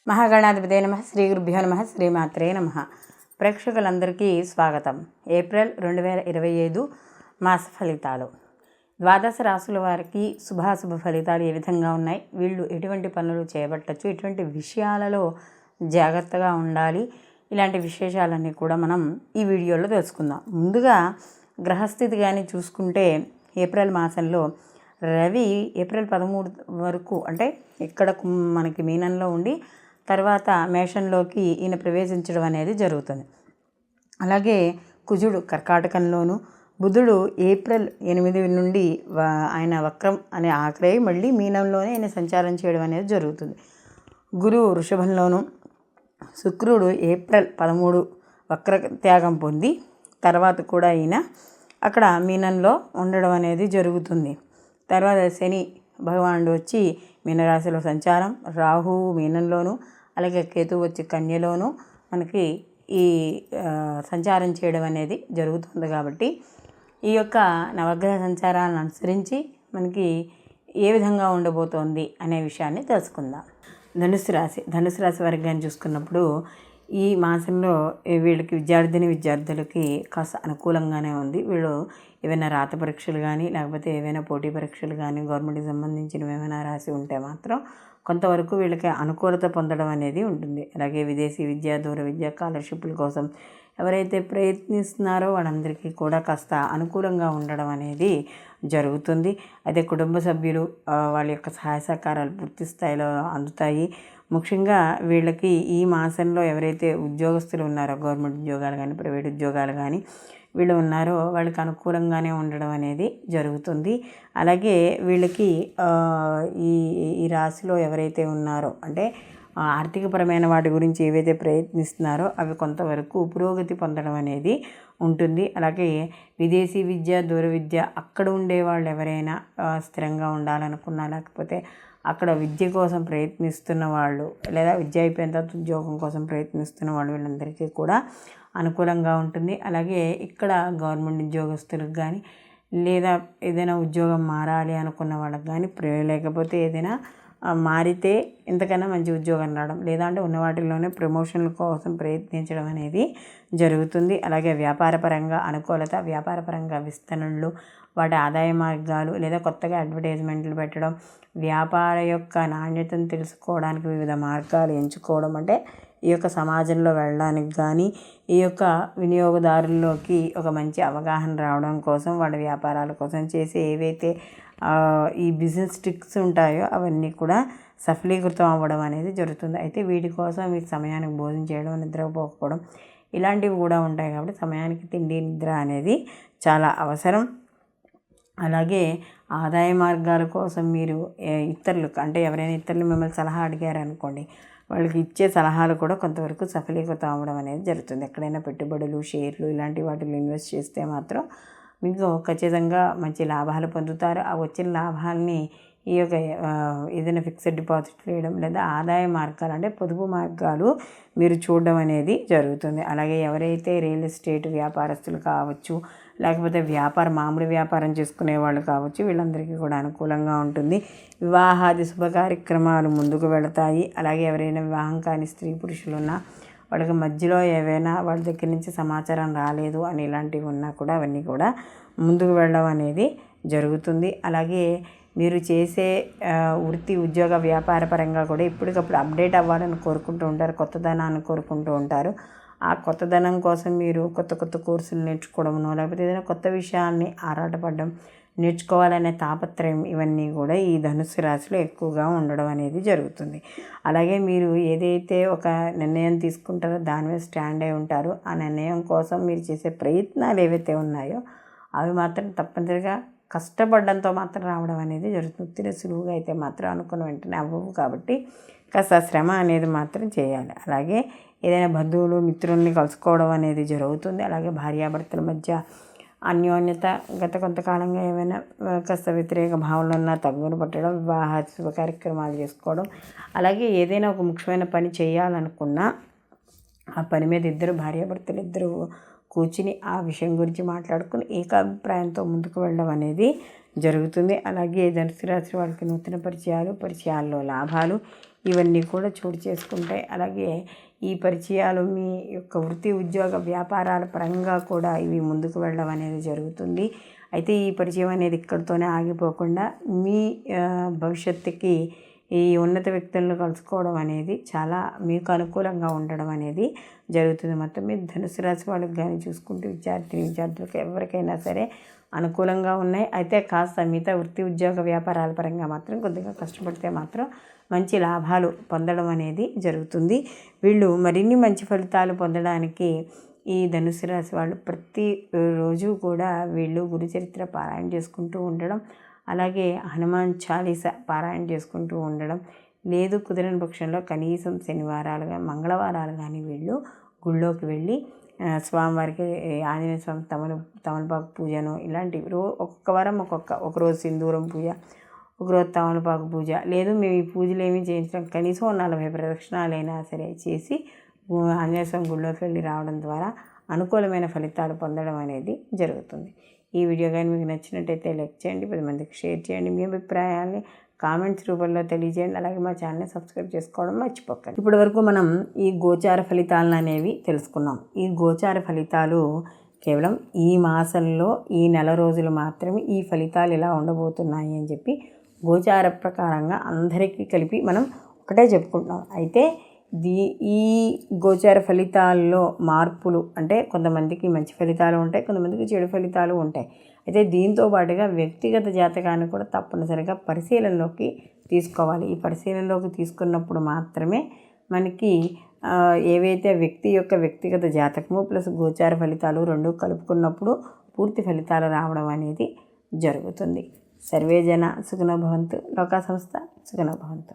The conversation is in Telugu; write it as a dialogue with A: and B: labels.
A: మహాగణాధిపతే నమః. శ్రీ గురుభ్యో నమః. శ్రీమాత్రే నమః. ప్రేక్షకులందరికీ స్వాగతం. ఏప్రిల్ 2025 మాస ఫలితాలు. ద్వాదశ రాశుల వారికి శుభాశుభ ఫలితాలు ఏ విధంగా ఉన్నాయి, వీళ్ళు ఎటువంటి పనులు చేపట్టచ్చు, ఎటువంటి విషయాలలో జాగ్రత్తగా ఉండాలి, ఇలాంటి విశేషాలన్నీ కూడా మనం ఈ వీడియోలో తెలుసుకుందాం. ముందుగా గ్రహస్థితి కానీ చూసుకుంటే ఏప్రిల్ మాసంలో రవి ఏప్రిల్ 13 వరకు అంటే ఇక్కడ మనకి మీనంలో ఉండి తర్వాత మేషంలోకి ఈయన ప్రవేశించడం అనేది జరుగుతుంది. అలాగే కుజుడు కర్కాటకంలోను, బుధుడు ఏప్రిల్ 8 నుండి ఆయన వక్రం అనే ఆఖరై మళ్ళీ మీనంలోనే ఆయన సంచారం చేయడం అనేది జరుగుతుంది. గురువు వృషభంలోను, శుక్రుడు ఏప్రిల్ 13 వక్ర త్యాగం పొంది తర్వాత కూడా ఈయన అక్కడ మీనంలో ఉండడం అనేది జరుగుతుంది. తర్వాత శని భగవానుడు వచ్చి మీనరాశిలో సంచారం, రాహువు మీనంలోను, అలాగే కేతువు వచ్చి కన్యలోను మనకి ఈ సంచారం చేయడం అనేది జరుగుతుంది. కాబట్టి ఈ యొక్క నవగ్రహ సంచారాలను అనుసరించి మనకి ఏ విధంగా ఉండబోతోంది అనే విషయాన్ని తెలుసుకుందాం. ధనుసు రాశి వర్గాన్ని చూసుకున్నప్పుడు ఈ మాసంలో వీళ్ళకి విద్యార్థులకి కాస్త అనుకూలంగానే ఉంది. వీళ్ళు ఏవైనా రాత పరీక్షలు కానీ లేకపోతే ఏవైనా పోటీ పరీక్షలు కానీ గవర్నమెంట్కి సంబంధించినవి ఏమైనా రాసి ఉంటే మాత్రం కొంతవరకు వీళ్ళకి అనుకూలత పొందడం అనేది ఉంటుంది. అలాగే విదేశీ విద్య, దూర విద్య, స్కాలర్షిప్ల కోసం ఎవరైతే ప్రయత్నిస్తున్నారో వాళ్ళందరికీ కూడా కాస్త అనుకూలంగా ఉండడం అనేది జరుగుతుంది. అయితే కుటుంబ సభ్యులు వాళ్ళ యొక్క సహాయ సహకారాలు పూర్తి స్థాయిలో అందుతాయి. ముఖ్యంగా వీళ్ళకి ఈ మాసంలో ఎవరైతే ఉద్యోగస్తులు ఉన్నారో గవర్నమెంట్ ఉద్యోగాలు కానీ ప్రైవేట్ ఉద్యోగాలు కానీ వీళ్ళు ఉన్నారో వాళ్ళకి అనుకూలంగానే ఉండడం అనేది జరుగుతుంది. అలాగే వీళ్ళకి ఈ రాశిలో ఎవరైతే ఉన్నారో అంటే ఆర్థికపరమైన వాటి గురించి ఏవైతే ప్రయత్నిస్తున్నారో అవి కొంతవరకు పురోగతి పొందడం అనేది ఉంటుంది. అలాగే విదేశీ విద్య, దూర విద్య అక్కడ ఉండే వాళ్ళు ఎవరైనా స్థిరంగా ఉండాలనుకున్నా లేకపోతే అక్కడ విద్య కోసం ప్రయత్నిస్తున్న వాళ్ళు లేదా విద్య అయిపోయిన తర్వాత ఉద్యోగం కోసం ప్రయత్నిస్తున్న వాళ్ళు వీళ్ళందరికీ కూడా అనుకూలంగా ఉంటుంది. అలాగే ఇక్కడ గవర్నమెంట్ ఉద్యోగస్తులకు కానీ లేదా ఏదైనా ఉద్యోగం మారాలి అనుకున్న వాళ్ళకి కానీ లేకపోతే ఏదైనా మారితే ఇంతకన్నా మంచి ఉద్యోగం రావడం లేదా అంటే ఉన్న వాటిల్లోనే ప్రమోషన్ల కోసం ప్రయత్నించడం అనేది జరుగుతుంది. అలాగే వ్యాపారపరంగా అనుకూలత, వ్యాపారపరంగా విస్తరణలు, వాటి ఆదాయ మార్గాలు లేదా కొత్తగా అడ్వర్టైజ్మెంట్లు పెట్టడం, వ్యాపార యొక్క నాణ్యతను తెలుసుకోవడానికి వివిధ మార్గాలు ఎంచుకోవడం, అంటే ఈ యొక్క సమాజంలో వెళ్ళడానికి కానీ ఈ యొక్క వినియోగదారుల్లోకి ఒక మంచి అవగాహన రావడం కోసం వాళ్ళ వ్యాపారాల కోసం చేసే ఏవైతే ఈ బిజినెస్ ట్రిక్స్ ఉంటాయో అవన్నీ కూడా సఫలీకృతం అవ్వడం అనేది జరుగుతుంది. అయితే వీటి కోసం మీకు సమయానికి భోజనం చేయడం, నిద్రపోకపోవడం ఇలాంటివి కూడా ఉంటాయి. కాబట్టి సమయానికి తిండి, నిద్ర అనేది చాలా అవసరం. అలాగే ఆదాయ మార్గాల కోసం మీరు ఇతరులకు అంటే ఎవరైనా ఇతరులు మిమ్మల్ని సలహా అడిగారనుకోండి, వాళ్ళకి ఇచ్చే సలహాలు కూడా కొంతవరకు సఫలీకృతం అవ్వడం అనేది జరుగుతుంది. ఎక్కడైనా పెట్టుబడులు, షేర్లు ఇలాంటి వాటిలో ఇన్వెస్ట్ చేస్తే మాత్రం మీకు ఖచ్చితంగా మంచి లాభాలు పొందుతారు. ఆ వచ్చిన లాభాలని ఈ యొక్క ఏదైనా ఫిక్స్డ్ డిపాజిట్ వేయడం లేదా ఆదాయ మార్గాలు అంటే పొదుపు మార్గాలు మీరు చూడడం అనేది జరుగుతుంది. అలాగే ఎవరైతే రియల్ ఎస్టేట్ వ్యాపారస్తులు కావచ్చు లేకపోతే మామూలు వ్యాపారం చేసుకునే వాళ్ళు కావచ్చు వీళ్ళందరికీ కూడా అనుకూలంగా ఉంటుంది. వివాహాది శుభ కార్యక్రమాలు ముందుకు వెళతాయి. అలాగే ఎవరైనా వివాహం కాని స్త్రీ పురుషులు ఉన్నా వాళ్ళకి మధ్యలో ఏవైనా వాళ్ళ దగ్గర నుంచి సమాచారం రాలేదు అని ఇలాంటివి ఉన్నా కూడా అవన్నీ కూడా ముందుకు వెళ్ళడం అనేది జరుగుతుంది. అలాగే మీరు చేసే వృత్తి, ఉద్యోగ, వ్యాపార పరంగా కూడా ఎప్పటికప్పుడు అప్డేట్ అవ్వాలని కోరుకుంటూ ఉంటారు, కొత్తదనాన్ని కోరుకుంటూ ఉంటారు. ఆ కొత్తదనం కోసం మీరు కొత్త కొత్త కోర్సులు నేర్చుకోవడమో లేకపోతే ఏదైనా కొత్త విషయాన్ని ఆరాటపడడం, నేర్చుకోవాలనే తాపత్రయం ఇవన్నీ కూడా ఈ ధనుస్సు రాశిలో ఎక్కువగా ఉండడం అనేది జరుగుతుంది. అలాగే మీరు ఏదైతే ఒక నిర్ణయం తీసుకుంటారో దాని మీద స్టాండ్ అయి ఉంటారో ఆ నిర్ణయం కోసం మీరు చేసే ప్రయత్నాలు ఏవైతే ఉన్నాయో అవి మాత్రం తప్పనిసరిగా కష్టపడడంతో మాత్రం రావడం అనేది జరుగుతుంది. సులువుగా అయితే మాత్రం అనుకున్న వెంటనే అవ్వవు. కాబట్టి కాస్త శ్రమ అనేది మాత్రం చేయాలి. అలాగే ఏదైనా బంధువులు, మిత్రుల్ని కలుసుకోవడం అనేది జరుగుతుంది. అలాగే భార్యాభర్తల మధ్య అన్యోన్యత గత కొంతకాలంగా ఏమైనా కాస్త వ్యతిరేక భావనలు ఉన్నా తగ్గును పట్టడం, వివాహ శుభ కార్యక్రమాలు చేసుకోవడం, అలాగే ఏదైనా ఒక ముఖ్యమైన పని చేయాలనుకున్నా ఆ పని మీద భార్యాభర్తలు ఇద్దరు కూర్చుని ఆ విషయం గురించి మాట్లాడుకుని ఏకాభిప్రాయంతో ముందుకు వెళ్ళడం అనేది జరుగుతుంది. అలాగే ధనుసు రాశి వాళ్ళకి నూతన పరిచయాల్లో లాభాలు, ఇవన్నీ కూడా చోటు చేసుకుంటాయి. అలాగే ఈ పరిచయాలు మీ యొక్క వృత్తి ఉద్యోగ వ్యాపారాల పరంగా కూడా ఇవి ముందుకు వెళ్ళడం అనేది జరుగుతుంది. అయితే ఈ పరిచయం అనేది ఇక్కడితోనే ఆగిపోకుండా మీ భవిష్యత్తుకి ఈ ఉన్నత వ్యక్తులను కలుసుకోవడం అనేది చాలా మీకు అనుకూలంగా ఉండడం అనేది జరుగుతుంది. మొత్తం మీద ధనుసు రాశి వాళ్ళకి కానీ చూసుకుంటే విద్యార్థులకు ఎవరికైనా సరే అనుకూలంగా ఉన్నాయి. అయితే కాస్త మిగతా వృత్తి ఉద్యోగ వ్యాపారాల పరంగా మాత్రం కొద్దిగా కష్టపడితే మాత్రం మంచి లాభాలు పొందడం అనేది జరుగుతుంది. వీళ్ళు మరిన్ని మంచి ఫలితాలు పొందడానికి ఈ ధనుసు రాశి వాళ్ళు ప్రతిరోజు కూడా వీళ్ళు గురుచరిత్ర పారాయణ చేసుకుంటూ ఉండడం, అలాగే హనుమాన్ చాలీస పారాయణ చేసుకుంటూ ఉండడం, లేదు కుదిరని పక్షంలో కనీసం శనివారాలు కానీ మంగళవారాలు కానీ వీళ్ళు గుళ్ళోకి వెళ్ళి స్వామివారికి ఆంజనేయ స్వామి తమలపాకు పూజను ఇలాంటివి ఒక్కొక్క వారం ఒకరోజు సింధూరం పూజ, ఒకరోజు తమలపాకు పూజ, లేదు మేము ఈ పూజలు ఏమీ చేయించడం కనీసం 40 ప్రదక్షిణాలైనా సరే చేసి ఆంజనేయ స్వామి గుళ్ళోకి వెళ్ళి రావడం ద్వారా అనుకూలమైన ఫలితాలు పొందడం అనేది జరుగుతుంది. ఈ వీడియో కానీ మీకు నచ్చినట్టయితే లైక్ చేయండి, 10 మందికి షేర్ చేయండి, మీ అభిప్రాయాన్ని కామెంట్స్ రూపంలో తెలియజేయండి. అలాగే మా ఛానల్ని సబ్స్క్రైబ్ చేసుకోవడం మర్చిపోకండి. ఇప్పటి వరకు మనం ఈ గోచార ఫలితాలను అనేవి తెలుసుకున్నాం. ఈ గోచార ఫలితాలు కేవలం ఈ మాసంలో ఈ నెల రోజులు మాత్రమే ఈ ఫలితాలు ఇలా ఉండబోతున్నాయి అని చెప్పి గోచార ప్రకారంగా అందరికీ కలిపి మనం ఒకటే చెప్పుకుంటున్నాం. అయితే ఈ గోచార ఫలితాల్లో మార్పులు అంటే కొంతమందికి మంచి ఫలితాలు ఉంటాయి, కొంతమందికి చెడు ఫలితాలు ఉంటాయి. అయితే దీంతో పాటుగా వ్యక్తిగత జాతకాన్ని కూడా తప్పనిసరిగా పరిశీలనలోకి తీసుకోవాలి. ఈ పరిశీలనలోకి తీసుకున్నప్పుడు మాత్రమే మనకి ఏవైతే వ్యక్తి యొక్క వ్యక్తిగత జాతకము ప్లస్ గోచార ఫలితాలు రెండు కలుపుకున్నప్పుడు పూర్తి ఫలితాలు రావడం అనేది జరుగుతుంది. సర్వే జన సుఖినో భవంతు, లోకా సంస్థ సుఖినో భవంతు.